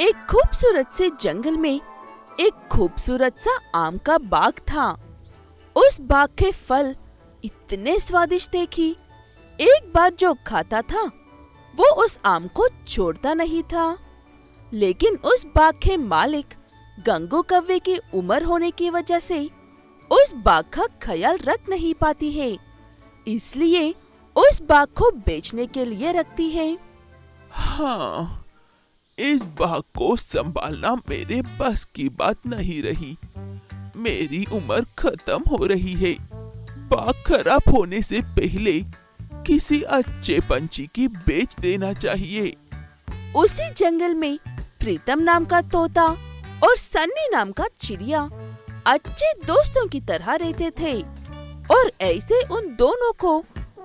एक खूबसूरत से जंगल में एक खूबसूरत सा आम का बाग था। उस बाग के फल इतने स्वादिष्ट थे कि एक बार जो खाता था वो उस आम को छोड़ता नहीं था। लेकिन उस बाग के मालिक गंगू कौवे की उम्र होने की वजह से उस बाग का ख्याल रख नहीं पाती है, इसलिए उस बाग को बेचने के लिए रखती है। हाँ, इस बाग को संभालना मेरे बस की बात नहीं रही। मेरी उम्र खत्म हो रही है। बाग खराब होने से पहले किसी अच्छे पंछी की बेच देना चाहिए। उसी जंगल में प्रीतम नाम का तोता और सन्नी नाम का चिड़िया अच्छे दोस्तों की तरह रहते थे और ऐसे उन दोनों को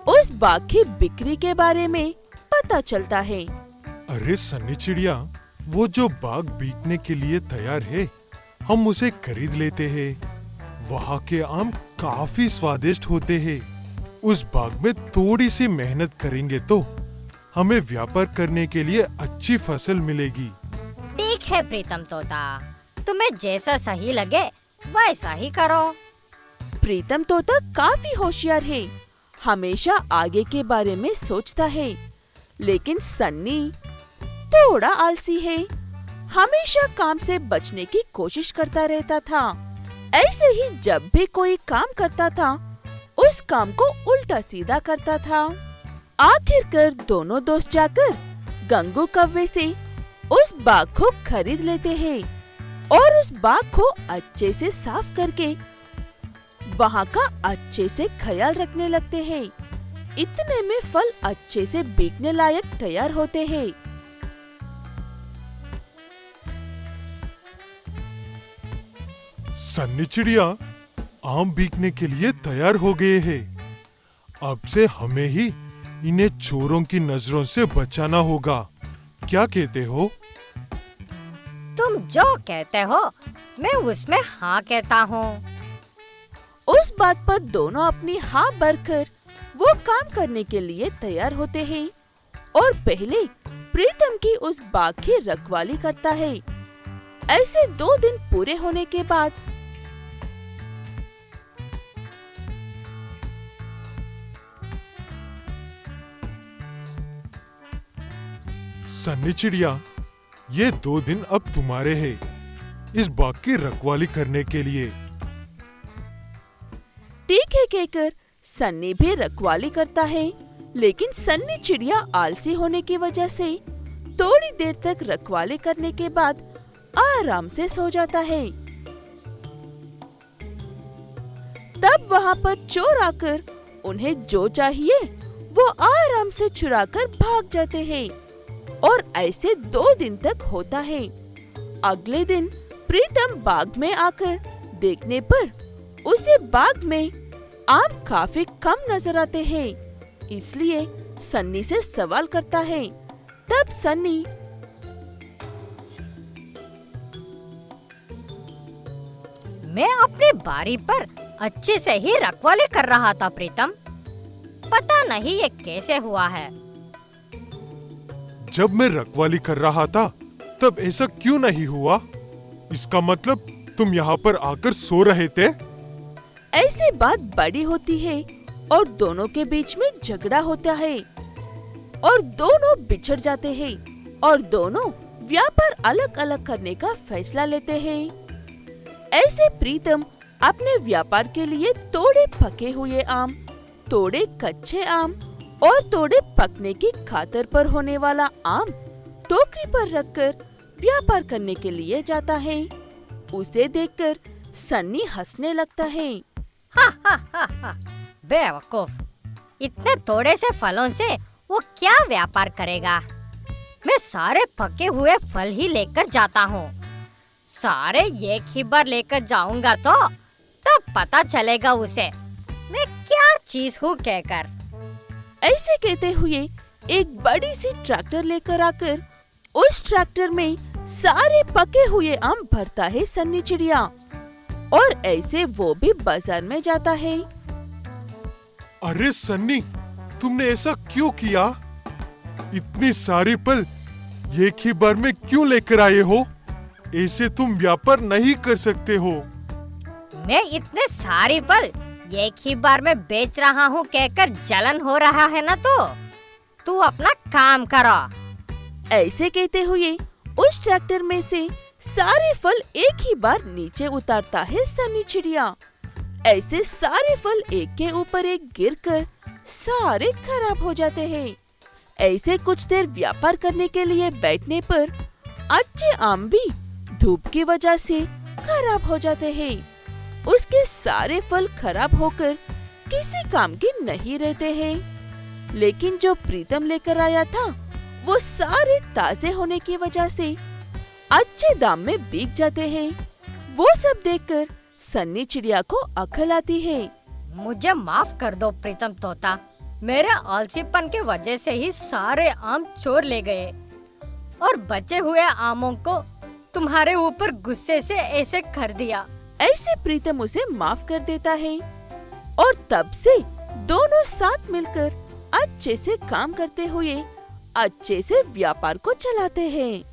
उस बाग की बिक्री के बारे में पता चलता है। अरे सन्नी चिड़िया, वो जो बाग बिकने के लिए तैयार है, हम उसे खरीद लेते हैं। वहाँ के आम काफी स्वादिष्ट होते हैं। उस बाग में थोड़ी सी मेहनत करेंगे तो हमें व्यापार करने के लिए अच्छी फसल मिलेगी। ठीक है प्रीतम तोता, तुम्हें जैसा सही लगे वैसा ही करो। प्रीतम तोता काफी होशियार है, हमेशा आगे के बारे में सोचता है। लेकिन सन्नी थोड़ा आलसी है, हमेशा काम से बचने की कोशिश करता रहता था। ऐसे ही जब भी कोई काम करता था उस काम को उल्टा सीधा करता था। आखिरकार दोनों दोस्त जाकर गंगू कौवे से उस बाग को खरीद लेते हैं और उस बाग को अच्छे से साफ करके वहाँ का अच्छे से ख्याल रखने लगते हैं। इतने में फल अच्छे से बिकने लायक तैयार होते हैं। सन्नी चिड़िया, आम बिकने के लिए तैयार हो गए हैं। अब से हमें ही इन्हें चोरों की नजरों से बचाना होगा। क्या कहते हो? तुम जो कहते हो मैं उसमें हाँ कहता हूँ। उस बात पर दोनों अपनी हाँ भरकर वो काम करने के लिए तैयार होते हैं और पहले प्रीतम की उस बाग की रखवाली करता है। ऐसे 2 दिन पूरे होने के बाद सन्नी चिड़िया, ये 2 दिन अब तुम्हारे हैं इस बाग की रखवाली करने के लिए। ठीक है कहकर सन्नी भी रखवाली करता है, लेकिन सन्नी चिड़िया आलसी होने की वजह से थोड़ी देर तक रखवाली करने के बाद आराम से सो जाता है। तब वहाँ पर चोर आकर उन्हें जो चाहिए वो आराम से चुराकर भाग जाते हैं और ऐसे 2 दिन तक होता है। अगले दिन प्रीतम बाग में आकर देखने पर उसे बाग में आम काफी कम नजर आते हैं, इसलिए सन्नी से सवाल करता है। तब सन्नी मैं अपनी बारी पर अच्छे से ही रखवाली कर रहा था प्रीतम, पता नहीं ये कैसे हुआ है। जब मैं रखवाली कर रहा था तब ऐसा क्यों नहीं हुआ? इसका मतलब तुम यहाँ पर आकर सो रहे थे? ऐसी बात बड़ी होती है और दोनों के बीच में झगड़ा होता है और दोनों बिछड़ जाते हैं और दोनों व्यापार अलग अलग करने का फैसला लेते हैं। ऐसे प्रीतम अपने व्यापार के लिए थोड़े पके हुए आम, थोड़े कच्चे आम और थोड़े पकने की खातर पर होने वाला आम टोकरी पर रखकर व्यापार करने के लिए जाता है। उसे देखकर सन्नी हंसने लगता है। हा हा हा हा, बेवकूफ, इतने थोड़े से फलों से वो क्या व्यापार करेगा। मैं सारे पके हुए फल ही लेकर जाता हूँ। सारे एक ही बार लेकर जाऊंगा तो तब पता चलेगा उसे मैं क्या चीज हूँ कहकर। ऐसे कहते हुए एक बड़ी सी ट्रैक्टर लेकर आकर उस ट्रैक्टर में सारे पके हुए आम भरता है सन्नी चिड़िया और ऐसे वो भी बाजार में जाता है। अरे सन्नी, तुमने ऐसा क्यों किया? इतनी सारी फल एक ही बार में क्यों लेकर आए हो? ऐसे तुम व्यापार नहीं कर सकते हो। मैं इतने सारे फल एक ही बार में बेच रहा हूँ कहकर जलन हो रहा है ना, तो तू अपना काम करो। ऐसे कहते हुए उस ट्रैक्टर में से सारे फल एक ही बार नीचे उतारता है सन्नी चिड़िया। ऐसे सारे फल एक के ऊपर एक गिरकर सारे खराब हो जाते हैं। ऐसे कुछ देर व्यापार करने के लिए बैठने पर अच्छे आम भी धूप की वजह से खराब हो जाते हैं। उसके सारे फल खराब होकर किसी काम के नहीं रहते हैं। लेकिन जो प्रीतम लेकर आया था वो सारे ताजे होने की वजह से अच्छे दाम में बिक जाते हैं। वो सब देखकर सन्नी चिड़िया को अकल आती है। मुझे माफ कर दो प्रीतम तोता, मेरे आलसीपन के वजह से ही सारे आम चोर ले गए और बचे हुए आमों को तुम्हारे ऊपर गुस्से से ऐसे कर दिया। ऐसे प्रीतम उसे माफ कर देता है और तब से दोनों साथ मिलकर अच्छे से काम करते हुए अच्छे से व्यापार को चलाते हैं।